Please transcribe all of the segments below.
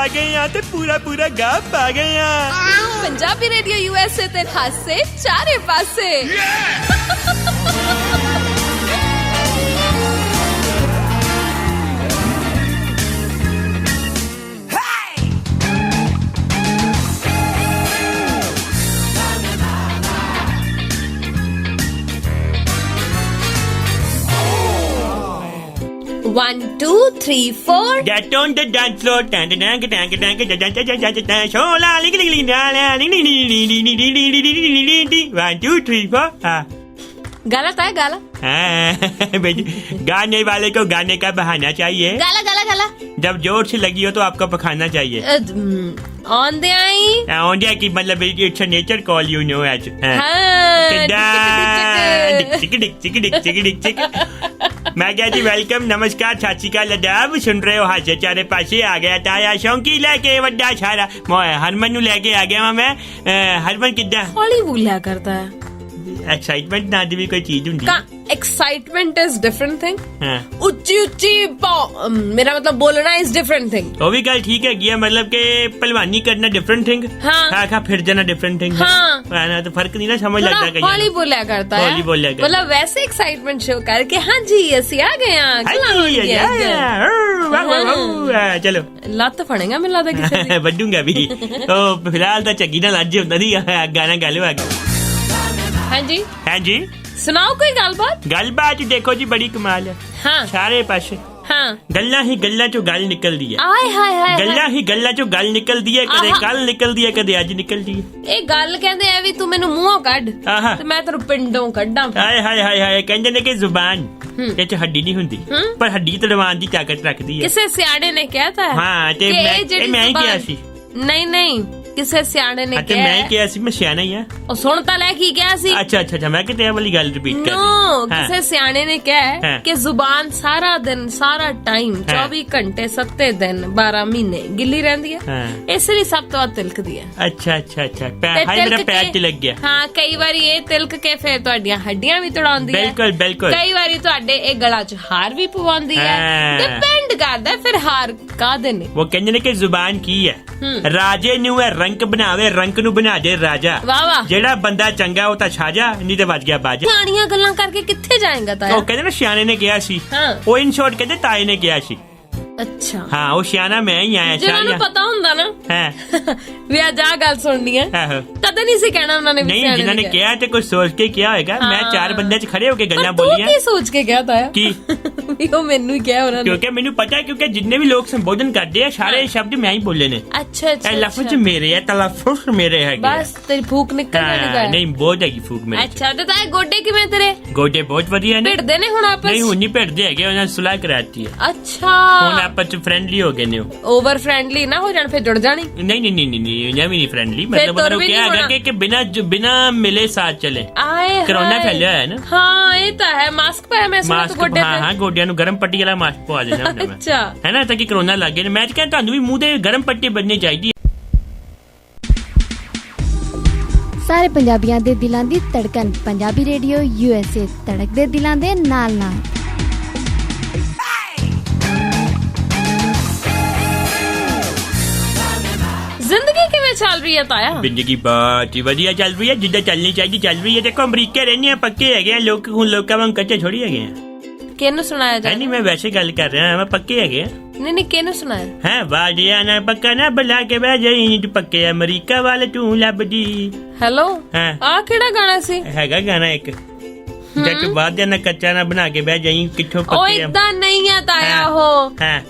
ਆ ਗਏ ਆ ਤੇ ਪੂਰਾ ਪੂਰਾ ਗਾ ਪਾ ਗਏ ਆ। ਪੰਜਾਬੀ ਰੇਡੀਓ USA ਤੇ ਹਾਸੇ ਚਾਰੇ ਪਾਸੇ। One, two, three, four. Get on the dance floor. Shola, One, two, three, four. गलत है गाला। गाने वाले को गाने का बहाना चाहिए। गाला गाला गाला। जब जोर से लगी हो तो आपको पखाना चाहिए। On they I. ऑन दे की मतलब it's a nature call you know as. मैं कहती वेलकम नमस्कार सत श्री अकाल अदाब। सुन रहे हो हासे चारे पासे। आ गया ताया शौकी लेके वड्डा सारा हरमन नु लेके आ गया मैं। हरमन किदा हौली बोलिया करता है। एक्साइटमेंट ना दी भी कोई चीज हुंदी। Excitement is different thing. उच्ची उच्ची मेरा मतलब बोलना इज डिफरेंट थिंग। वो भी गल ठीक है गया मतलब के पहलवानी करना डिफरेंट थिंग। हाँ खा फिर जाना डिफरेंट थिंग। हाँ ना तो फर्क नहीं ना समझ लगता कहीं। हौली बोलिया करता है। हौली बोलिया करता मतलब वैसे एक्साइटमेंट शो करके हाँ जी ऐसी आ गए। चलो ਲੱਤ ਫੜੇਗਾ ਮੈਨੂੰ ਲੱਗਦਾ ਕਿਸੇ ਦੀ। ਵੱਡੂਗਾ ਵੀ ਉਹ ਫਿਲਹਾਲ ਤਾਂ ਚੱਗੀ ਨਾਲ ਅੱਜ ਹੁੰਦਾ ਦੀ ਗਾਣਾ ਗਾ ਲਿਓ ਅੱਗੇ। ਹਾਂਜੀ ਹਾਂਜੀ ਸੁਣਾਓ ਕੋਈ ਗੱਲਬਾਤ। ਗੱਲਬਾਤ ਦੇਖੋ ਜੀ ਬੜੀ ਕਮਾਲ ਹੈ। ਹਾਂ ਸਾਰੇ ਪਾਸੇ ਹਾਂ ਗੱਲਾਂ ਹੀ ਗੱਲਾਂ ਚੋਂ ਗੱਲ ਨਿਕਲਦੀ ਹੈ। ਆਏ ਹਾਏ ਹਾਏ ਗੱਲਾਂ ਹੀ ਗੱਲਾਂ ਚੋਂ ਗੱਲ ਨਿਕਲਦੀ ਹੈ। ਕਦੇ ਕੱਲ ਨਿਕਲਦੀ ਹੈ ਕਦੇ ਅੱਜ ਨਿਕਲਦੀ ਹੈ। ਇਹ ਗੱਲ ਕਹਿੰਦੇ ਆ ਵੀ ਤੂੰ ਮੈਨੂੰ ਮੂੰਹੋਂ ਕੱਢ ਤੇ ਮੈਂ ਤੈਨੂੰ ਪਿੰਡੋਂ ਕੱਢਾਂ। ਹਾਏ ਹਾਏ ਹਾਏ ਹਾਏ ਕਹਿੰਦੇ ਨੇ ਕਿ ਜ਼ੁਬਾਨ ਇਹ ਚ ਹੱਡੀ ਨਹੀਂ ਹੁੰਦੀ ਪਰ ਹੱਡੀ ਤੜਵਾਉਣ ਦੀ ਤਾਕਤ ਰੱਖਦੀ ਹੈ। ਕਿਸੇ ਸਿਆਣੇ ਨੇ ਕਹਿਤਾ ਹੈ। ਹਾਂ ਤੇ ਮੈਂ ਹੀ ਕਿਹਾ ਸੀ। ਨਹੀਂ ਨਹੀਂ ਕਿਸੇ ਸਿਆਣੇ ਨੇ ਕਿਹਾ। ਮੈਂ ਕਿਹਾ ਸੀ ਮੈਂ ਸਿਆਣਾ ਹੀ ਆ। ਉਹ ਸੁਣ ਤਾਂ ਲੈ ਕੀ ਕਿਹਾ ਸੀ। ਅੱਛਾ ਅੱਛਾ ਅੱਛਾ ਮੈਂ ਕਿਤੇ ਇਹ ਵਾਲੀ ਗੱਲ ਰਿਪੀਟ ਕਰ नो ਕਿਸੇ ਸਿਆਣੇ ਨੇ ਕਿਹਾ ਕਿ ਜ਼ੁਬਾਨ ਸਾਰਾ ਦਿਨ ਸਾਰਾ ਟਾਈਮ 24 ਘੰਟੇ 7 ਦਿਨ 12 ਮਹੀਨੇ ਗਿੱਲੀ ਰਹਿੰਦੀ ਹੈ। ਇਸ ਲਈ ਸਭ ਤੋਂ ਵੱਧ ਤਿਲਕਦੀ ਹੈ। ਅੱਛਾ ਅੱਛਾ ਅੱਛਾ ਮੇਰਾ ਪੈਰ ਤੇ ਲੱਗ ਗਿਆ। ਹਾਂ ਕਈ ਵਾਰੀ ਇਹ ਤਿਲਕ ਕੇ ਫਿਰ ਤੁਹਾਡੀਆਂ ਹੱਡੀਆਂ ਵੀ ਤੜਾਉਂਦੀ ਹੈ। ਬਿਲਕੁਲ ਬਿਲਕੁਲ। ਕਈ ਵਾਰੀ ਤੁਹਾਡੇ ਇਹ ਗਲਾ 'ਚ ਹਾਰ ਵੀ ਪਵਾਉਂਦੀ ਹੈ। ਡਿਪੈਂਡ ਕਰਦਾ ਫਿਰ ਹਾਰ ਕਾਹਦੇ ਨੇ। ਉਹ ਕਹਿੰਦੇ ਨੇ ਕਿ ਜ਼ੁਬਾਨ ਕੀ ਹੈ ਰਾਜੇ ਨੂੰ ਹੈ ਰੰਕ ਬਣਾਵੇ ਰੰਕ ਨੂੰ ਬਣਾ ਦੇ ਰਾਜਾ। ਵਾਹ ਵਾਹ ਜਿਹੜਾ ਬੰਦਾ ਚੰਗਾ ਉਹ ਤਾਂ ਛਾਜਾ ਨਹੀਂ ਤੇ ਵੱਜ ਗਿਆ ਬਾਜਾ। ਸਿਆਣੀਆਂ ਗੱਲਾਂ ਕਰਕੇ ਕਿੱਥੇ ਜਾਏਗਾ ਤਾਇਆ। ਉਹ ਕਹਿੰਦੇ ਨਾ ਸਿਆਣੇ ਨੇ ਕਿਹਾ ਸੀ। ਉਹ ਇਨ ਸ਼ਾਰਟ ਕਹਿੰਦੇ ਤਾਏ ਨੇ ਕਿਹਾ ਸੀ। ਅੱਛਾ ਹਾਂ ਉਹ ਸਿਆਣਾ ਮੈਂ ਹੀ ਆਇਆ। ਜਿਹਨਾਂ ਨੂੰ ਪਤਾ ਹੁੰਦਾ ਨਾ ਹੈ ਵੀ ਅੱਜ ਆ ਗੱਲ ਸੁਣਨੀ ਹੈ ਕਦੇ ਨਹੀਂ ਸੀ ਕਹਿਣਾ ਉਹਨਾਂ ਨੇ। ਨਹੀਂ ਜਿਨ੍ਹਾਂ ਨੇ ਕਿਹਾ ਤੇ ਕੁਝ ਸੋਚ ਕੇ ਕਿਹਾ ਹੋਏਗਾ। ਮੈਂ ਚਾਰ ਬੰਦਿਆਂ 'ਚ ਖੜੇ ਹੋ ਕੇ ਗੱਲਾਂ ਬੋਲੀਆਂ। ਕੀ ਸੋਚ ਕੇ ਕਿਹਾ ਤਾਇਆ ਕੀ ਵੀ ਉਹ ਮੈਨੂੰ ਹੀ ਕਿਹਾ ਉਹਨਾਂ ਨੇ। ਕਿਉਂਕਿ ਮੈਨੂੰ ਪਤਾ ਹੈ ਕਿਉਂਕਿ ਜਿੰਨੇ ਵੀ ਲੋਕ ਸੰਬੋਧਨ ਕਰਦੇ ਆ ਸਾਰੇ ਸ਼ਬਦ ਮੈਂ ਹੀ ਬੋਲੇ ਨੇ। ਅੱਛਾ ਅੱਛਾ ਇਹ ਲਫ਼ਜ਼ ਮੇਰੇ ਹੈ ਤਲਫ਼ੁਜ਼ ਮੇਰੇ ਹੈਗੇ। ਬਸ ਤੇਰੀ ਫੂਕ ਨਿਕਲ ਜਾਣੀ। ਨਹੀਂ ਬਹੁਤ ਹੈਗੀ ਫੂਕ ਮੇਰੇ। ਅੱਛਾ ਤੇ ਤਾਇਆ ਗੋਡੇ ਕਿਵੇਂ ਤੇਰੇ। ਗੋਡੇ ਬਹੁਤ ਵਧੀਆ ਨੇ। ਭਿੜਦੇ ਨੇ ਹੁਣ ਆਪਸ। ਨਹੀਂ ਹੁਣ ਨਹੀਂ ਭਿੜਦੇ ਹੈਗੇ ਉਹਨਾਂ ਸੁਲਾਹ ਕਰਾਤੀ ਹੈ। ਅੱਛਾ ਹੁਣ ਆਪਸ 'ਚ ਫ੍ਰੈਂਡਲੀ ਹੋ ਗਏ ਨੇ। ਓਵਰ ਫ੍ਰੈਂਡਲੀ ਨਾ ਹੋ ਜਾਣ ਫਿਰ ਜੁੜ ਜਾਣੀ। ਨਹੀਂ ਨਹੀਂ ਨਹੀਂ ਨਹੀਂ ਮੈਂ ਵੀ ਨਹੀਂ ਫ੍ਰੈਂਡਲੀ मतलब ਉਹ ਕਿਹਾ ਹੈਗਾ ਕਿ ਬਿਨਾ ਮਿਲੇ ਸਾਥ ਚਲੇ। ਆਏ ਕਰੋਨਾ ਫੈਲਿਆ ਹੈ ਨਾ। ਹਾਂ ਇਹ ਤਾਂ ਹੈ ਮਾਸਕ ਪਾਇਆ ਮੈਂ ਸੁਣਿਆ ਤੂੰ ਗੋਡੇ ਤੇ। ਹਾਂ ਗੋਡਿਆਂ ਨੂੰ ਗਰਮ ਪੱਟੀ ਵਾਲਾ ਮਾਸਕ ਪਵਾ ਦੇਣਾ ਹੁੰਦਾ ਮੈਂ। ਅੱਛਾ ਹੈ ਨਾ ਤਾਂ ਕਿ ਕਰੋਨਾ ਲੱਗ ਗਿਆ। ਮੈਂ ਤਾਂ ਕਹਿੰਦਾ ਤੁਹਾਨੂੰ ਵੀ ਮੂੰਹ ਤੇ ਗਰਮ ਪੱਟੀ ਬੰਨਣੀ ਚਾਹੀਦੀ ਹੈ। ਸਾਰੇ ਪੰਜਾਬੀਆਂ ਦੇ ਦਿਲਾਂ ਦੀ ਧੜਕਨ ਪੰਜਾਬੀ ਰੇਡੀਓ USA ਧੜਕਦੇ ਦਿਲਾਂ ਦੇ ਨਾਲ ਨਾਲ। ਜ਼ਿੰਦਗੀ ਕਿਵੇਂ ਚੱਲ ਰਹੀ ਹੈ ਤਾਇਆ। ਜ਼ਿੰਦਗੀ ਬਹੁਤ ਹੀ ਵਧੀਆ ਚੱਲ ਰਹੀ ਹੈ ਜਿੱਦਾਂ ਚੱਲਣੀ ਚਾਹੀਦੀ ਚੱਲ ਰਹੀ ਹੈ। ਦੇਖੋ ਅਮਰੀਕਾ ਰਹਿੰਦੇ ਆ ਪੱਕੇ ਹੈਗੇ ਆ ਲੋਕ ਹੁਣ ਲੋਕਾਂ ਵਾਂਗ ਕੱਚੇ ਥੋੜੀ ਹੈਗੇ ਆ। ਕਿਹਨੂੰ ਸੁਣਾਇਆ ਜਾ। ਨਹੀਂ ਮੈਂ ਵੈਸੇ ਗੱਲ ਕਰ ਰਿਹਾ ਮੈਂ ਪੱਕੇ ਹੈਗੇ ਆ। ਨਹੀਂ ਨਹੀਂ ਕਿਹਨੂੰ ਸੁਣਾਇਆ ਹੈ ਵਾਜਿਆ ਨਾ ਪੱਕਾ ਨਾ ਬੁਲਾ ਕੇ ਬਹਿ ਜਾਈ ਤੂੰ ਪੱਕੇ ਅਮਰੀਕਾ ਵਾਲੇ ਤੂੰ ਲੱਭਦੀ। ਹੈਲੋ ਆ ਕਿਹੜਾ ਗਾਣਾ ਸੀ। ਹੈਗਾ ਗਾਣਾ ਇੱਕ ਜੱਟ ਵਾਜਿਆ ਨਾ ਕੱਚਾ ਨਾ ਬਣਾ ਕੇ ਬਹਿ ਜਾਈ ਕਿੱਥੋਂ ਪੱਕੇ। ਉਹ ਇਦਾਂ ਨਹੀਂ ਆ ਤਾਇਆ ਉਹ। ਹਾਂ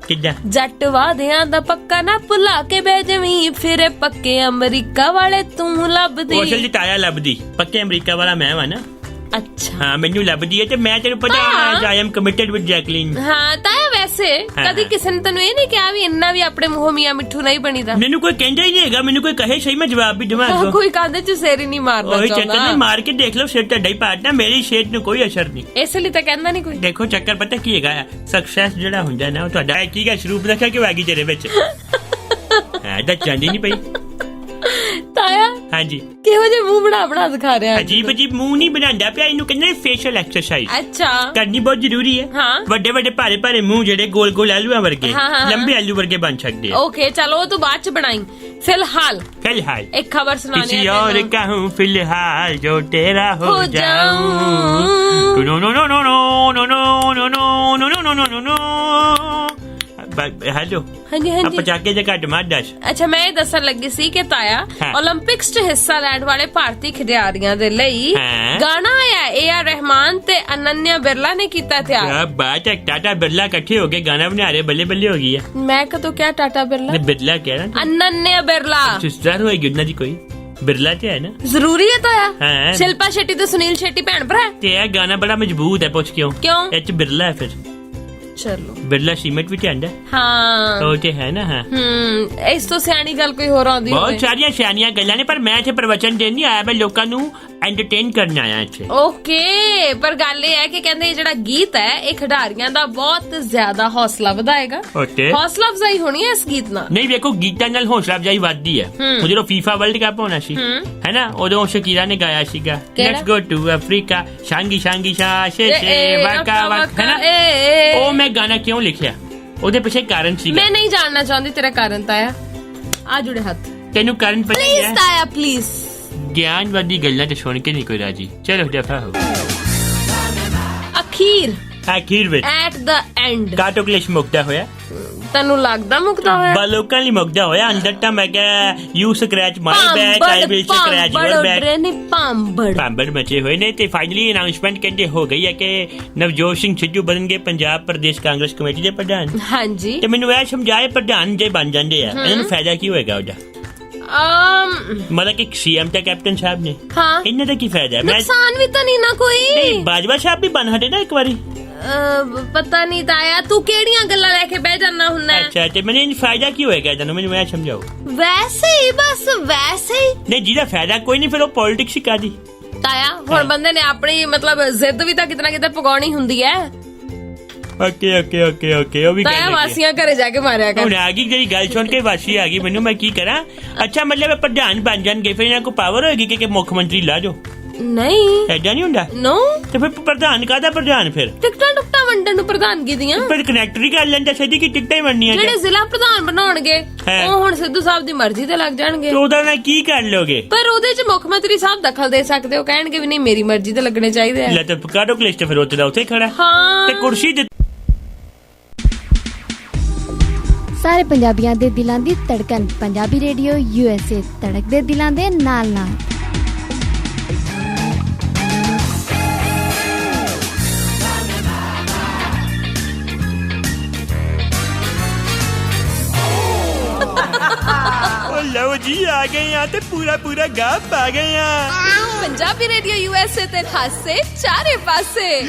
ਕਿੱਦਾਂ ਜੱਟ ਵਾਦਿਆਂ ਦਾ ਪੱਕਾ ਨਾ ਭੁਲਾ ਕੇ ਬਹਿ ਜਵੀਂ ਫਿਰ ਪੱਕੇ ਅਮਰੀਕਾ ਵਾਲੇ ਤੂੰ ਲੱਭਦੀ। ਉਹ ਅਸਲ ਚ ਤਾਇਆ ਲੱਭਦੀ ਪੱਕੇ ਅਮਰੀਕਾ ਵਾਲਾ ਮੈਂ ਵਾ ਨਾ। ਅੱਛਾ ਹਾਂ ਮੈਨੂੰ ਲੱਭਦੀ ਹੈ ਤੇ ਮੈਂ ਤੈਨੂੰ ਪਤਾ I am committed with Jacqueline. ਹਾਂ ਤਾਇਆ ਵੈਸੇ ਕਦੀ ਕਿਸੇ ਨੇ ਤੈਨੂੰ ਇਹ ਨਹੀਂ ਕਿਹਾ ਵੀ ਇੰਨਾ ਵੀ ਆਪਣੇ ਮੂੰਹੋਂ ਮੀਆਂ ਮਿੱਠੂ ਨਹੀਂ ਬਣੀਦਾ। ਮੈਨੂੰ ਕੋਈ ਕਹਿੰਦਾ ਹੀ ਨਹੀਂ ਹੈਗਾ। ਮੈਨੂੰ ਕੋਈ ਕਹੇ ਸਹੀ ਮੈਂ ਜਵਾਬ ਵੀ ਦੇਵਾਂ। ਕੋਈ ਕਾਂਦੇ ਚ ਸਿਰ ਹੀ ਨਹੀਂ ਮਾਰਦਾ। ਉਹੀ ਚੱਕਰ ਨੇ ਮਾਰ ਕੇ ਦੇਖ ਲਓ ਸਿਰ ਤੁਹਾਡਾ ਹੀ ਪਾਟਣਾ ਮੇਰੀ ਸਿਹਤ ਨੂੰ ਕੋਈ ਅਸਰ ਨਹੀਂ। ਇਸ ਲਈ ਤਾਂ ਕਹਿੰਦਾ ਨਹੀਂ ਕੋਈ। ਦੇਖੋ ਚੱਕਰ ਪਤਾ ਕੀ ਹੈਗਾ ਸਕਸੈਸ ਜਿਹੜਾ ਹੁੰਦਾ ਨਾ ਉਹ ਤੁਹਾਡਾ ਕੀ ਗਾ ਸਰੂਪ ਰੱਖਿਆ ਕਿਉਂ ਆ ਗਈ ਤੇਰੇ ਵਿੱਚ। ਦੱਸ ਜਾਂਦੀ ਨਹੀਂ ਪਈ ਤਾਇਆ ਹਾਂਜੀ ਕਿਹੋ ਜਿਹੇ ਮੂੰਹ ਬਣਾ ਦਿਖਾ ਰਿਹਾ? ਅਜੀਬ ਅਜੀਬ ਮੂੰਹ ਨਹੀਂ ਬਣਾਉਂਦਾ ਪਿਆ, ਇਹਨੂੰ ਕਹਿੰਦੇ ਫੇਸ਼ੀਅਲ ਐਕਸਰਸਾਈਜ਼। ਅੱਛਾ, ਕਰਨੀ ਬਹੁਤ ਜ਼ਰੂਰੀ ਹੈ। ਹਾਂ। ਵੱਡੇ ਵੱਡੇ ਭਾਰੇ ਭਾਰੇ ਮੂੰਹ ਜਿਹੜੇ ਗੋਲ ਗੋਲ ਆਲੂਆਂ ਵਰਗੇ, ਲੰਬੇ ਆਲੂ ਵਰਗੇ ਬਣ ਸਕਦੇ ਆ। ओके चलो वो तो बाद च बनाई। फिलहाल फिलहाल एक खबर सुनानी किसी है और तेनू। का हूँ फिलहाल जो तेरा हो हो जाऊं। जाऊं। No no no no no no no no no no no no no no. Hello हाँ जी हाँ जी। ਪਟਾਕੇ ਜੇ ਘੱਟ ਮਾਰ ਦੱਸ। ਅੱਛਾ ਮੈਂ ਇਹ ਦੱਸਣ ਲੱਗੀ ਸੀ ਕਿ ਤਾਇਆ 올림픽ਸ 'ਚ ਹਿੱਸਾ ਲੈਣ ਵਾਲੇ ਭਾਰਤੀ ਖਿਡਾਰੀਆਂ ਦੇ ਲਈ ਗਾਣਾ ਆਇਆ A.R. ਰਹਿਮਾਨ ਤੇ ਅਨੰਨਿਆ ਬਿਰਲਾ ਨੇ ਕੀਤਾ ਤਿਆਰ। क्या बात है, टाटा बिरला इकट्ठे हो गए गाना बना रहे, बल्ले बल्ले हो गई है। ਮੈਂ ਕਦੋਂ ਕਿਹਾ ਟਾਟਾ ਬਿਰਲਾ? नहीं बिरला कह रहा ਅਨੰਨਿਆ ਬਿਰਲਾ सिस्टर होएगी उन्ना जी कोई बिरला तो है ना। ਜ਼ਰੂਰੀ ਹੈ ਤਾਇਆ? हाँ। ਸ਼ਿਲਪਾ ਸ਼ੈਟੀ ਤੇ ਸੁਨੀਲ ਸ਼ੈਟੀ ਭੈਣ ਭਰਾ? ते ये गाना बड़ा मजबूत है, पूछ क्यों? क्यों? ये च बिरला है फिर ਚਲੋ बिरला सीमेंट भी आंदा ਹਾਂ तो ते है ना। हाँ ਇਸ ਤੋਂ ਸਿਆਣੀ ਗੱਲ ਕੋਈ ਹੋਰ ਆਉਂਦੀ ਹੋਵੇ? बहुत सारिया सियानियां गल्लां ने, पर मैं इत्थे प्रवचन देन नहीं आया, मैं लोकां नू एंटरटेन करन आया इत्थे। ਓਕੇ ਪਰ ਗੱਲ ਇਹ ਹੈ ਕਿ ਕਹਿੰਦੇ ਇਹ ਜਿਹੜਾ ਗੀਤ ਹੈ ਇਹ ਖਿਡਾਰੀਆਂ ਦਾ ਬਹੁਤ ਜ਼ਿਆਦਾ ਹੌਸਲਾ ਵਧਾਏਗਾ। ओके ਹੌਸਲਾ ਅਫਜ਼ਾਈ ਹੋਣੀ ਹੈ ਇਸ ਗੀਤ ਨਾਲ। नहीं ਵੇਖੋ ਗੀਤਾਂ ਨਾਲ ਹੌਸਲਾ ਅਫਜ਼ਾਈ ਵੱਧਦੀ ਹੈ। ਉਹ ਜਦੋਂ ਫੀਫਾ ਵਰਲਡ ਕੱਪ ਹੋਣਾ ਸੀ ਹੈ ਨਾ, ਉਦੋਂ ਸ਼ਕੀਰਾ ਨੇ ਗਾਇਆ ਸੀਗਾ ਲੈਟਸ ਗੋ ਟੂ ਅਫਰੀਕਾ ਸ਼ਾਂਗੀ ਸ਼ਾਂਗੀ ਸ਼ਾਸ਼ੇ ਸੇ ਵਾਕਾ ਵਾਕ, ਹੈ ਨਾ। ਉਹ ਮੈਂ ਗਾਣਾ ਕਿਉਂ ਲਿਖਿਆ, ਉਹਦੇ ਪਿੱਛੇ ਕਾਰਨ ਸੀਗਾ। ਮੈਂ ਨਹੀਂ ਜਾਣਨਾ ਚਾਹੁੰਦੀ ਤੇਰਾ ਕਾਰਨ ਤਾਇਆ, ਆ ਜੁੜੇ ਹੱਥ ਤੈਨੂੰ ਕਾਰਨ ਪਤਾ ਪਲੀਜ਼ ਹੈ? ਤਾਇਆ ਪਲੀਜ਼। ਗਿਆਨਵਾਦੀ ਗੱਲਾਂ ਤੇ ਸੁਣ ਕੇ ਨਹੀਂ ਕੋਈ ਰਾਜੀ। ਚਲੋ ਦਫਾ ਹੋ। ਅਖੀਰ ਵਿੱਚ ਐਟ ਦਾ ਐਂਡ ਕਾਟੋ ਕਲੇਸ਼ ਮੁਕਦਾ ਹੋਇਆ। ਤੈਨੂੰ ਲੱਗਦਾ ਮੁਕਦਾ ਹੋਇਆ? ਬਾ ਲੋਕਾਂ ਲਈ ਮੁਕਦਾ ਹੋਇਆ। ਅੰਦਰ ਤਾਂ ਮੈਂ ਕਿਹਾ you scratch my back, I will scratch your back. ਭਾਂਬੜ ਮਚੇ ਹੋਏ ਨੇ ਤੇ ਫਾਈਨਲੀ ਅਨਾਉਂਸਮੈਂਟ ਕਹਿੰਦੇ ਹੋ ਗਈ ਹੈ ਕਿ ਨਵਜੋਤ ਸਿੰਘ ਸਿੱਧੂ ਬਣਨਗੇ ਪੰਜਾਬ ਪ੍ਰਦੇਸ਼ ਕਾਂਗਰਸ ਕਮੇਟੀ ਦੇ ਪ੍ਰਧਾਨ। ਹਾਂਜੀ ਤੇ ਮੈਨੂੰ ਇਹ ਸਮਝਾਏ ਪ੍ਰਧਾਨ ਜੇ ਬਣ ਜਾਂਦੇ ਆ ਇਹਨਾਂ ਨੂੰ ਫਾਇਦਾ ਕੀ ਹੋਏਗਾ ਉਹਦਾ? ਮਤਲਬ ਕਿ ਸੀਐਮ ਤੇ ਕੈਪਟਨ ਸਾਹਿਬ ਨੇ, ਹਾਂ ਇਹਨਾਂ ਦਾ ਕੀ ਫਾਇਦਾ? ਨੁਕਸਾਨ ਵੀ ਤਾਂ ਨਹੀਂ ਨਾ ਕੋਈ। ਬਾਜਵਾ ਸਾਹਿਬ ਵੀ ਬਣ ਹਟੇ ਨਾ ਇੱਕ ਵਾਰੀ। ਪਤਾ ਨਹੀਂ ਤਾਇਆ ਤੂੰ ਕਿਹੜੀਆਂ ਗੱਲਾਂ ਲੈ ਕੇ ਬਹਿ ਜਾਣਾ ਹੁੰਨਾ। ਅੱਛਾ ਤੇ ਮੈਨੂੰ ਫਾਇਦਾ ਕੀ ਹੋਏਗਾ ਇਹਨਾਂ ਨੂੰ, ਮੈਨੂੰ ਇਹ ਸਮਝਾਓ। ਵੈਸੇ ਹੀ ਬਸ ਵੈਸੇ ਹੀ ਨਹੀਂ ਜਿਹਦਾ ਫਾਇਦਾ ਕੋਈ ਨਹੀਂ ਫਿਰ ਉਹ ਪੋਲਿਟਿਕਸ ਹੀ ਕਾਦੀ। ਤਾਇਆ ਹੁਣ ਬੰਦੇ ਨੇ ਆਪਣੀ ਮਤਲਬ ਜ਼ਿੱਦ ਵੀ ਤਾਂ ਕਿਤਨਾ ਕਿਤੇ ਪਗਾਉਣੀ ਹੁੰਦੀ ਹੈ। ਓਕੇ ਓਕੇ ਓਕੇ ਓਕੇ ਉਹ ਵੀ ਤਾਇਆ ਵਾਸੀਆਂ ਘਰੇ ਜਾ ਕੇ ਮਾਰਿਆ ਕਰ। ਹੁਣ ਆ ਗਈ ਜਿਹੜੀ ਗੱਲ ਸੁਣ ਕੇ ਵਾਸੀ ਆ ਗਈ ਮੈਨੂੰ, ਮੈਂ ਕੀ ਕਰਾਂ? ਅੱਛਾ ਮਤਲਬ ਪ੍ਰਧਾਨ ਬਣ ਜਾਣਗੇ ਫਿਰ ਇਹਨਾਂ ਕੋ ਪਾਵਰ ਹੋਏਗੀ ਕਿ ਮੁੱਖ ਮੰਤਰੀ ਲਾ ਜੋ? ਨਹੀਂ ਐਡਾ ਨਹੀਂ ਹੁੰਦਾ। ਨੋ ਤੇ ਫਿਰ ਪ੍ਰਧਾਨ ਕਾਹਦਾ ਪ੍ਰਧਾਨ? ਫਿਰ ਟਿਕਟਾਂ ਟੁਕਟਾਂ ਵੰਡਣ ਨੂੰ ਪ੍ਰਧਾਨਗੀ ਦੀਆਂ ਫਿਰ ਕਨੈਕਟਰ ਹੀ ਕਰ ਲੈਂਦਾ ਸਿੱਧੀ ਕੀ ਟਿਕਟਾਂ ਹੀ ਵੰਡਣੀਆਂ। ਜਿਹੜੇ ਜ਼ਿਲ੍ਹਾ ਪ੍ਰਧਾਨ ਬਣਾਉਣਗੇ ਉਹ ਹੁਣ ਸਿੱਧੂ ਸਾਹਿਬ ਦੀ ਮਰਜ਼ੀ ਤੇ ਲੱਗ ਜਾਣਗੇ। ਉਹਦਾ ਨਾਲ ਕੀ ਕਰ ਲੋਗੇ? ਪਰ ਉਹਦੇ ਚ ਮੁੱਖ ਮੰਤਰੀ ਸਾਹਿਬ ਦਖਲ ਦੇ ਸਕਦੇ, ਉਹ ਕਹਿਣਗੇ ਵੀ ਨਹੀਂ ਮੇਰੀ ਮਰਜ਼ੀ ਤੇ ਲੱਗਣੇ ਚਾਹੀਦੇ ਆ। ਲੈ ਤੇ ਕਾਟੋ ਕਲੇਸ਼ ਤੇ ਫਿਰ ਉੱਥੇ ਦਾ ਉੱਥੇ ਖੜਾ ਹਾਂ ਤੇ ਕੁਰਸੀ ਦੇ। ਸਾਰੇ ਪੰਜਾਬੀਆਂ ਦੇ ਦਿਲਾਂ ਦੀ ਧੜਕਨ ਪੰਜਾਬੀ ਰੇਡੀਓ USA ਧੜਕਦੇ ਦਿਲਾਂ ਦੇ ਨਾਲ ਨਾਲ। ਲਓ ਜੀ ਆ ਗਏ ਆ ਤੇ ਪੂਰਾ ਪੂਰਾ ਗਾਹ ਪਾ ਗਏ ਆ। ਪੰਜਾਬੀ ਰੇਡੀਓ USA ਤੇ ਹਾਸੇ ਚਾਰੇ ਪਾਸੇ।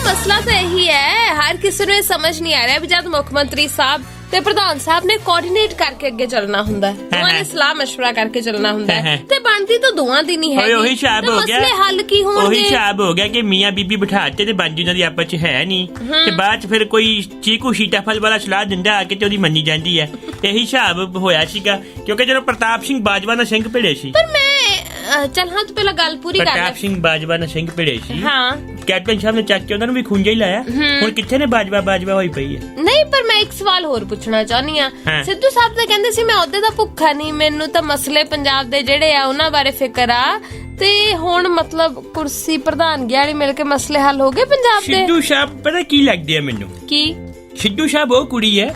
ਮਸਲਾ ਤਾਂ ਇਹੀ ਹੈ, ਹਰ ਕਿਸੇ ਨੂੰ ਇਹ ਸਮਝ ਨਹੀਂ ਆ ਰਿਹਾ ਵੀ ਜਦ ਮੁੱਖ ਮੰਤਰੀ ਸਾਹਿਬ ਤੇ ਪ੍ਰਧਾਨ ਸਾਹਿਬ ਨੇ ਕੋਆਰਡੀਨੇਟ ਕਰਕੇ ਅੱਗੇ ਚੱਲਣਾ ਹੁੰਦਾ ਹੈ, ਦੋਵਾਂ ਨੇ ਸਲਾਹ ਮਸ਼ਵਰਾ ਕਰਕੇ ਚੱਲਣਾ ਹੁੰਦਾ ਹੈ ਤੇ ਬਣਦੀ ਤਾਂ ਦੋਵਾਂ ਦੀ ਨਹੀਂ ਹੈ। ਉਹੀ ਹਿਸਾਬ ਹੋ ਗਿਆ, ਮਸਲੇ ਹੱਲ ਕੀ ਹੋਣਗੇ? ਉਹੀ ਹਿਸਾਬ ਹੋ ਗਿਆ ਕਿ ਮੀਆਂ ਬੀਬੀ ਬਿਠਾਤੇ ਤੇ ਬਣਦੀ ਉਹਨਾਂ ਦੀ ਆਪਸ ਚ ਹੈ ਨਹੀਂ ਤੇ ਬਾਅਦ ਚ ਫਿਰ ਕੋਈ ਚੀਕੂ ਸੀਤਾਫਲ ਵਾਲਾ ਸਲਾਹ ਦਿੰਦਾ ਆ ਕੇ ਤੇ ਉਹਦੀ ਮੰਨੀ ਜਾਂਦੀ ਹੈ। ਇਹੀ ਹਿਸਾਬ ਹੋਇਆ ਸੀਗਾ ਕਿਉਂਕਿ ਜਦੋਂ ਪ੍ਰਤਾਪ ਸਿੰਘ ਬਾਜਵਾ ਨਾਲ ਸਿੰਘ ਭਿੜੇ ਸੀ। ਪਰ ਮੈਂ ਚੱਲ ਹਾਂ ਤੂੰ ਪਹਿਲਾਂ ਗੱਲ ਪੂਰੀ ਕਰ ਲੈ। ਪ੍ਰਤਾਪ ਸਿੰਘ ਬਾਜਵਾ ਨਾਲ ਸਿੰਘ ਭਿੜੇ ਸੀ, ਹਾਂ ਕੈਪਟਨ ਸਾਹਿਬ ਨੇ ਚੱਕ ਕੇ ਉਹਨਾਂ ਨੂੰ ਵੀ ਖੁੰਝਾ ਹੀ ਲਾਇਆ। ਹੁਣ ਕਿੱਥੇ ਨੇ ਬਾਜਵਾ ਹੋਈ ਪਈ ਹੈ। ਨਹੀਂ ਪਰ ਮੈਂ ਇੱਕ ਸਵਾਲ ਹੋਰ ਪੁੱਛਣਾ ਚਾਹੁੰਦੀ ਆ। ਸਿੱਧੂ ਸਾਹਿਬ ਤਾਂ ਕਹਿੰਦੇ ਸੀ ਮੈਂ ਅਹੁਦੇ ਦਾ ਭੁੱਖਾ ਨਹੀਂ, ਮੈਨੂੰ ਤਾਂ ਮਸਲੇ ਪੰਜਾਬ ਦੇ ਜਿਹੜੇ ਆ ਉਹਨਾਂ ਬਾਰੇ ਫਿਕਰ ਆ, ਤੇ ਹੁਣ ਮਤਲਬ ਕੁਰਸੀ ਪ੍ਰਧਾਨਗੀ ਵਾਲੀ ਮਿਲ ਕੇ ਮਸਲੇ ਹੱਲ ਹੋ ਗਏ ਪੰਜਾਬ ਦੇ। ਸਿੱਧੂ ਸਾਹਿਬ ਪਤਾ ਕੀ ਲੱਗਦੇ ਆ ਮੈਨੂੰ? ਕੀ? ਸਿੱਧੂ ਸਾਹਿਬ ਉਹ ਕੁੜੀ ਹੈ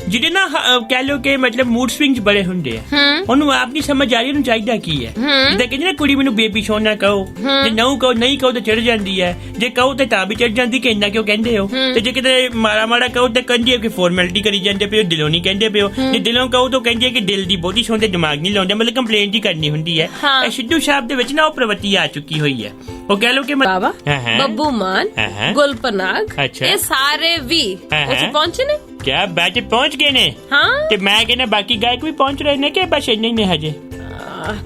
ਜਿਹਦੇ ਨਾ ਕਹਿ ਲੋ ਕਿ ਮਤਲਬ ਮੂਡ ਸਵਿੰਗਸ ਬੜੇ ਹੁੰਦੇ ਆ। ਉਹਨੂੰ ਆਪ ਨਹੀਂ ਸਮਝ ਆ ਰਹੀ ਉਹਨੂੰ ਚਾਹੀਦਾ ਕੀ ਹੈ। ਜਿੱਦਾਂ ਕਹਿੰਦੇ ਨਾ ਕੁੜੀ ਮੈਨੂੰ ਬੇਬੀ ਸ਼ੋਨ ਨਾ ਕਹੋ, ਜੇ ਨਹੀਂ ਕਹੋ ਤਾਂ ਚੜ ਜਾਂਦੀ ਹੈ, ਜੇ ਕਹੋ ਤੇ ਤਾਂ ਵੀ ਚੜ ਜਾਂਦੀ ਕਿ ਇੰਨਾ ਕਿਉਂ ਕਹਿੰਦੇ ਹੋ, ਤੇ ਜੇ ਕਿਤੇ ਮਾੜਾ ਕਹੋ ਤਾਂ ਕਹਿੰਦੀ ਹੈ ਕਿ ਫਾਰਮੈਲਿਟੀ ਕਰੀ ਜਾਂਦੇ ਪਿਓ, ਦਿਲੋਂ ਨਹੀਂ ਕਹਿੰਦੇ ਪਿਓ। ਜੇ ਦਿਲੋਂ ਕਹੋ ਤਾਂ ਕਹਿੰਦੀ ਹੈ ਕਿ ਦਿਲ ਦੀ ਬਹੁਤੀ ਸੁਣਦੇ ਦਿਮਾਗ ਨਹੀਂ ਲਾਉਂਦੇ, ਮਤਲਬ ਕੰਪਲੇਂਟ ਹੀ ਕਰਨੀ ਹੁੰਦੀ ਹੈ। ਇਹ ਸਿੱਧੂ ਸਾਹਿਬ ਦੇ ਵਿੱਚ ਨਾ ਉਹ ਪ੍ਰਵਿਰਤੀ ਆ ਚੁੱਕੀ ਹੋਈ ਹੈ। ਉਹ ਕਹਿ ਲੋ ਕਿ ਬਾਬਾ ਬੱਬੂ ਮਾਨ, ਗੁਲਪਨਾਗ, ਇਹ ਸਾਰੇ ਵੀ ਉੱਥੇ ਪਹੁੰਚੇ ਨੇ। ਕਿਆ ਬਾਤ ਪਹੁੰਚ ਗਏ ਨੇ? ਹਾਂ ਤੇ ਮੈਂ ਕਹਿੰਦਾ ਬਾਕੀ ਗਾਇਕ ਵੀ ਪਹੁੰਚ ਰਹੇ ਨੇ ਕਿ ਬਸ ਇੰਨੇ ਹੀ ਨੇ ਹਜੇ?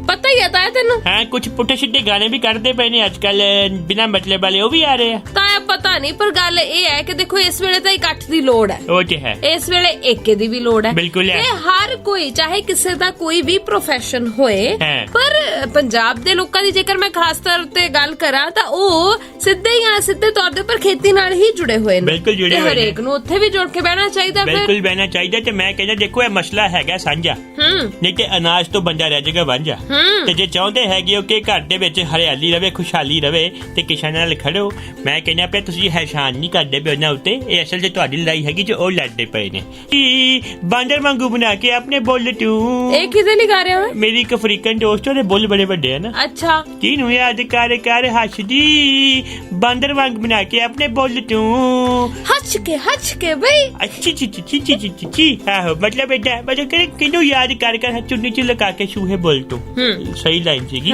ਪਤਾ ਹੀ ਆ ਤਾਇਆ ਤੈਨੂੰ। ਹਾਂ ਕੁਝ ਪੁੱਠੇ ਸਿੱਧੇ ਗਾਣੇ ਵੀ ਕੱਢਦੇ ਪਏ ਨੇ ਅੱਜ ਕੱਲ, ਬਿਨਾਂ ਮਤਲਬ ਵਾਲੇ ਉਹ ਵੀ ਆ ਰਹੇ ਆ। ਤਾਇਆ ਪਤਾ ਨਹੀਂ, ਪਰ ਗੱਲ ਇਹ ਹੈ ਕਿ ਦੇਖੋ ਇਸ ਵੇਲੇ ਤਾਂ ਇਕੱਠ ਦੀ ਲੋੜ ਹੈ, ਉਹ ਤੇ ਹੈ, ਇਸ ਵੇਲੇ ਏਕੇ ਦੀ ਵੀ ਲੋੜ ਹੈ। ਬਿਲਕੁਲ ਹੈ। ਤੇ ਹਰ ਕੋਈ ਚਾਹੇ ਕਿਸੇ ਦਾ ਕੋਈ ਵੀ ਪ੍ਰੋਫੈਸ਼ਨ ਹੋਏ, ਪਰ ਪੰਜਾਬ ਦੇ ਲੋਕਾਂ ਦੀ ਜੇਕਰ ਮੈਂ ਖਾਸ ਤੌਰ ਤੇ ਗੱਲ ਕਰਾਂ ਤਾਂ ਉਹ ਸਿੱਧੇ ਤੌਰ ਦੇ ਉੱਪਰ ਖੇਤੀ ਨਾਲ ਹੀ ਜੁੜੇ ਹੋਏ ਨੇ। ਬਿਲਕੁਲ ਜੁੜੇ ਹੋਏ ਨੇ। ਹਰੇਕ ਨੂੰ ਉੱਥੇ ਵੀ ਜੁੜ ਕੇ ਬਹਿਣਾ ਚਾਹੀਦਾ। ਬਿਲਕੁਲ ਬਹਿਣਾ ਚਾਹੀਦਾ। ਤੇ ਮੈਂ ਕਹਿੰਦਾ ਦੇਖੋ ਇਹ ਮਸਲਾ ਹੈਗਾ ਸਾਂਝਾ, ਨਹੀਂ ਤੇ ਅਨਾਜ ਤੋਂ ਬੰਦਾ ਰਹਿ ਜਾਏਗਾ ਵਾਂਝਾ। ਤੇ ਜੇ ਚਾਹੁੰਦੇ ਹੈਗੇ ਹੋ ਕਿ ਘਰ ਦੇ ਵਿੱਚ ਹਰਿਆਲੀ ਰਵੇ, ਖੁਸ਼ਹਾਲੀ ਰਵੇ, ਤੇ ਕਿਸਾਨਾਂ ਨਾਲ ਖੜੋ। ਮੈਂ ਕਹਿੰਦਾ ਪਿਆ ਤੁਸੀਂ ਹੈਸ਼ਾਨ ਨਹੀਂ ਕਰਦੇ ਪਏ ਉਹਨਾਂ ਉੱਤੇ, ਇਹ ਅਸਲ 'ਚ ਤੁਹਾਡੀ ਲੜਾਈ ਹੈਗੀ ਜੋ ਉਹ ਲੜਦੇ ਪਏ ਨੇ। ਬਾਂਦਰ ਵਾਂਗੂ ਬਣਾ ਕੇ ਆਪਣੇ ਬੁੱਲ ਤੂੰ। ਇਹ ਕਿਹਦੇ ਲਈ ਗਾ ਰਿਹਾ ਹੈ? ਮੇਰੀ ਇੱਕ ਅਫਰੀਕਨ ਦੋਸਤ, ਉਹਦੇ ਬੁੱਲ ਬੜੇ ਵੱਡੇ ਆ ਨਾ। ਅੱਛਾ। ਕਿਹਨੂੰ ਯਾਦ ਕਰ ਕਰ ਹੱਸਦੀ, ਬਾਂਦਰ ਵਾਂਗ ਬਣਾ ਕੇ ਆਪਣੇ ਬੁੱਲ ਤੂੰ। ਹੱਸ ਕੇ ਬਈ। ਅੱਛੀ ਚੀ ਆਹੋ ਮਤਲਬ ਏਦਾਂ ਮਤਲਬ ਕਿਹਨੂੰ ਯਾਦ ਕਰ ਕਰ ਚੁੰਨੀ ਚ ਲਗਾ ਕੇ ਸ਼ੂਹੇ ਬੋਲ ਤੂੰ। ਸਹੀ ਲਾਈਨ ਸੀਗੀ।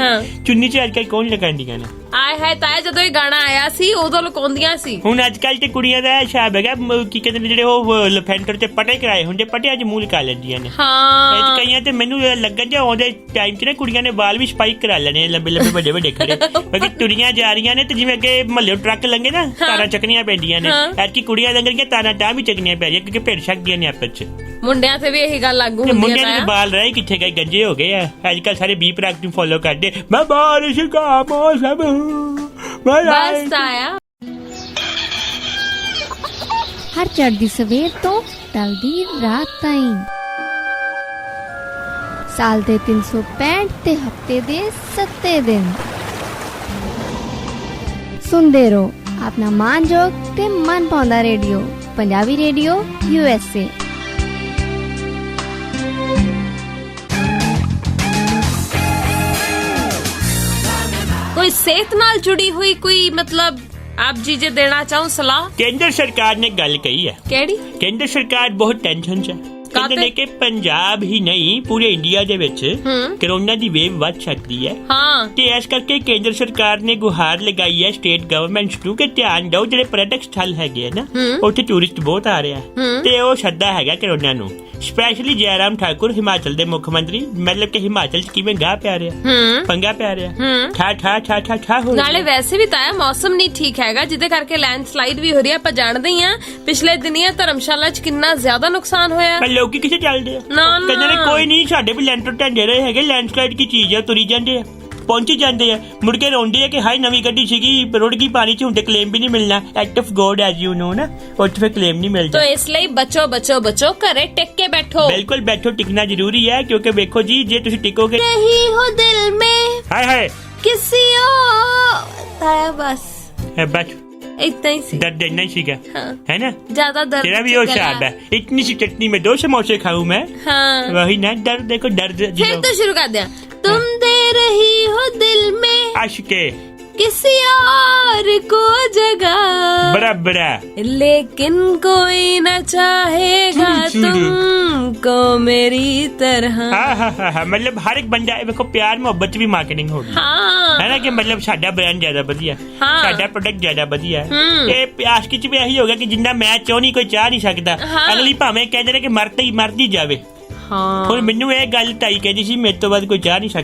ਚੁੰਨੀ ਚ ਅੱਜ ਕੱਲ ਕੌਣ ਲਗਾਉਂਦੀਆਂ ਨੇ? ਆਏ ਹੈ ਤਾਇਆ ਜਦੋਂ ਇਹ ਗਾਣਾ ਆਇਆ ਸੀ ਉਦੋਂ ਲੁਕਾਉਂਦੀਆਂ ਸੀ। ਹੁਣ ਅੱਜ ਕੱਲ ਤੇ ਕੁੜੀਆਂ ਦਾ ਹਿਸਾਬ ਹੈਗਾ ਕੀ ਕਹਿੰਦੇ ਨੇ ਜਿਹੜੇ ਉਹ ਲਫੈਂਟਰ ਤੇ ਪਟੇ ਕਰਾਏ ਹੁੰਦੇ, ਪਟਿਆਂ 'ਚ ਮੂਲ ਕਰ ਲੈਂਦੀਆਂ ਨੇ। ਹਾਂ ਕਈਆਂ ਤੇ ਮੈਨੂੰ ਲੱਗਣ ਜਾਂ ਆਉਂਦੇ ਟਾਈਮ 'ਚ ਨਾ ਕੁੜੀਆਂ ਨੇ ਵਾਲ ਵੀ ਸਪਾਈਕ ਕਰਾ ਲੈਣੇ ਲੰਬੇ ਲੰਬੇ ਵੱਡੇ ਵੱਡੇ ਖੜੇ, ਕਿਉਂਕਿ ਤੁਰੀਆਂ ਜਾ ਰਹੀਆਂ ਨੇ ਤੇ ਜਿਵੇਂ ਅੱਗੇ ਮਹੱਲੇ ਟਰੱਕ ਲੰਘੇ ਨਾ ਤਾਰਾਂ ਚੱਕਣੀਆਂ ਪੈਂਦੀਆਂ ਨੇ, ਐਤਕੀ ਕੁੜੀਆਂ ਲੰਘਣਗੀਆਂ ਤਾਰਾਂ ਤਾਂ ਵੀ ਚੱਕਣੀਆਂ ਪੈ ਰਹੀਆਂ ਕਿਉਂਕਿ ਭਿੜ ਸਕਦੀਆਂ ਨੇ ਆਪਸ 'ਚ। ਮੁੰਡਿਆਂ ਤੇ ਵੀ ਇਹੀ ਗੱਲ ਲਾਗੂ ਹੁੰਦੀ ਹੈ। ਮੁੰਡਿਆਂ ਦੇ ਬਾਲ ਰਹੇ ਕਿੱਥੇ ਗਏ, ਗੰਜੇ ਹੋ ਗਏ ਆ ਅੱਜ ਕੱਲ ਸਾਰੇ ਬੀ ਪ੍ਰਾਕ ਨੂੰ ਫੋਲੋ ਕਰਦੇ। ਮੈਂ ਬਾਰਿਸ਼ ਦਾ ਮੌਸਮ ਬਸ ਆਇਆ। ਹਰ ਚੜ੍ਹਦੀ ਸਵੇਰ ਤੋਂ ਢਲਦੀ ਰਾਤ ਤਾਈਂ, ਸਾਲ ਦੇ 365 ਤੇ ਹਫਤੇ ਦੇ 7 ਦਿਨ ਸੁਣਦੇ ਰਹੋ ਆਪਣਾ ਮਾਨਯੋਗ ਤੇ ਮਨ ਪਾਉਂਦਾ ਰੇਡੀਓ, ਪੰਜਾਬੀ ਰੇਡੀਓ USA। ਕੋਈ ਸਿਹਤ ਨਾਲ ਜੁੜੀ ਹੋਈ ਕੋਈ ਮਤਲਬ ਆਪ ਜੀ ਜੇ ਦੇਣਾ ਚਾਹੋ ਸਲਾਹ? ਕੇਂਦਰ ਸਰਕਾਰ ਨੇ ਗੱਲ ਕਹੀ ਹੈ। ਕਿਹੜੀ? ਕੇਂਦਰ ਸਰਕਾਰ ਬਹੁਤ ਟੈਨਸ਼ਨ 'ਚ ਹੈ। ਕਹਿੰਦੇ ਨੇ ਕਿ ਪੰਜਾਬ ਹੀ ਨਹੀਂ ਪੂਰੇ ਇੰਡੀਆ ਦੇ ਵਿੱਚ ਕਰੋਨਾ ਦੀ ਵੇਵ ਵੱਧ ਸਕਦੀ ਹੈ। ਹਾਂ। ਤੇ ਇਸ ਕਰਕੇ ਕੇਂਦਰ ਸਰਕਾਰ ਨੇ ਗੁਹਾਰ ਲਗਾਈ ਹੈ ਸਟੇਟ ਗਵਰਨਮੈਂਟ ਨੂੰ ਕਿ ਧਿਆਨ ਦਿਓ ਜਿਹੜੇ ਪਰਯਟਕ ਸਥਲ ਹੈਗੇ ਆ ਨਾ ਉੱਥੇ ਟੂਰਿਸਟ ਬਹੁਤ ਆ ਰਿਹਾ ਤੇ ਉਹ ਸੱਦਾ ਹੈਗਾ ਕਰੋਨਾ ਨੂੰ। ਸਪੈਸ਼ਲੀ ਜੈਰਾਮ ਠਾਕੁਰ ਹਿਮਾਚਲ ਦੇ ਮੁੱਖ ਮੰਤਰੀ, ਮਤਲਬ ਕਿ ਹਿਮਾਚਲ 'ਚ ਕਿਵੇਂ ਗਾਹ ਪਿਆ ਰਿਹਾ, ਪੰਗਾ ਪਿਆ ਰਿਹਾ, ਠਾ ਹੋ ਨਾਲੇ ਵੈਸੇ ਵੀ ਤਾਂ ਮੌਸਮ ਨਹੀਂ ਠੀਕ ਹੈਗਾ ਜਿਹਦੇ ਕਰਕੇ ਲੈਂਡਸਲਾਈਡ ਵੀ ਹੋ ਰਹੀ ਹੈ। ਆਪਾਂ ਜਾਣਦੇ ਹੀ ਆ ਪਿਛਲੇ ਦਿਨੀਆਂ ਧਰਮਸ਼ਾਲਾ 'ਚ ਕਿੰਨਾ ਜ਼ਿਆਦਾ ਨੁਕਸਾਨ ਹੋਇਆ। ਲੋਕੀ ਕਿੱਥੇ ਚੱਲਦੇ ਆ? ਕਹਿੰਦੇ ਨੇ ਕੋਈ ਨਹੀਂ ਸਾਡੇ ਵੀ ਲੈਂਟਰ ਢੰਡੇ ਰਹੇ ਹੈਗੇ, ਲੈਂਡਸਲਾਈਡ ਕੀ ਚੀਜ਼ ਆ, ਤੁਰੀ ਜਾਂਦੇ ਆ ਪਹੁੰਚੀ ਜਾਂਦੇ ਆ, ਮੁੜ ਕੇ ਰੋਂਦੇ ਆ ਕਿ ਹਾਈ ਨਵੀਂ ਗੱਡੀ ਸੀਗੀ ਰੁੜ ਗਈ ਪਾਣੀ 'ਚ, ਹੁਣ ਤੇ ਕਲੇਮ ਵੀ ਨਹੀਂ ਮਿਲਣਾ। Act of God as you know ਨਾ, ਉੱਥੇ ਫਿਰ ਕਲੇਮ ਨਹੀਂ ਮਿਲਦਾ। ਤਾਂ ਇਸ ਲਈ ਬਚੋ ਘਰੇ ਟਿਕ ਕੇ ਬੈਠੋ। ਬਿਲਕੁਲ ਬੈਠੋ, ਟਿਕਣਾ ਜ਼ਰੂਰੀ ਹੈ ਕਿਉਂਕਿ ਵੇਖੋ ਜੀ ਜੇ ਤੁਸੀਂ ਟਿਕੋਗੇ ਨਹੀਂ ਹੋ ਦਿਲ ਮੇਂ ਹਾਏ ਕਿਸੇ ਤਾਇਆ ਬਸ ਬਸ इतना ही सी। दर्द इतना ही सीखा है ना? ज्यादा दर्द तेरा भी वो शाब है, इतनी सी चटनी में 2 समोसे खाऊं मैं। हाँ। वही ना दर्द, देखो दर्द। फिर तो शुरू कर दिया। तुम दे रही हो दिल में आशिके किसी और को जगह बड़ा लेकिन कोई न चाहेगा तुमको मेरी तरह। मतलब हर एक बंदा देखो प्यार मोहब्बत भी मार्केटिंग होगी। हाँ। है ना कि मतलब साडा ब्रांड ज्यादा बढ़िया, हाँ। साडा प्रोडक्ट ज्यादा बढ़िया है। आशिकी च भी यही होगा कि जिन्ना मैं चाह नहीं कोई चाह नहीं सकता। हाँ। अगली भावें कहते कि मरती जावे। हाँ। ਹੁਣ ਮੈਨੂੰ ਇਹ ਗੱਲ ਤਾਈ ਕਹਿੰਦੀ ਸੀ ਮੇਰੇ ਤੋਂ ਬਾਅਦ ਕੋਈ ਚਾਹ ਨਹੀਂ ਸਕਦਾ।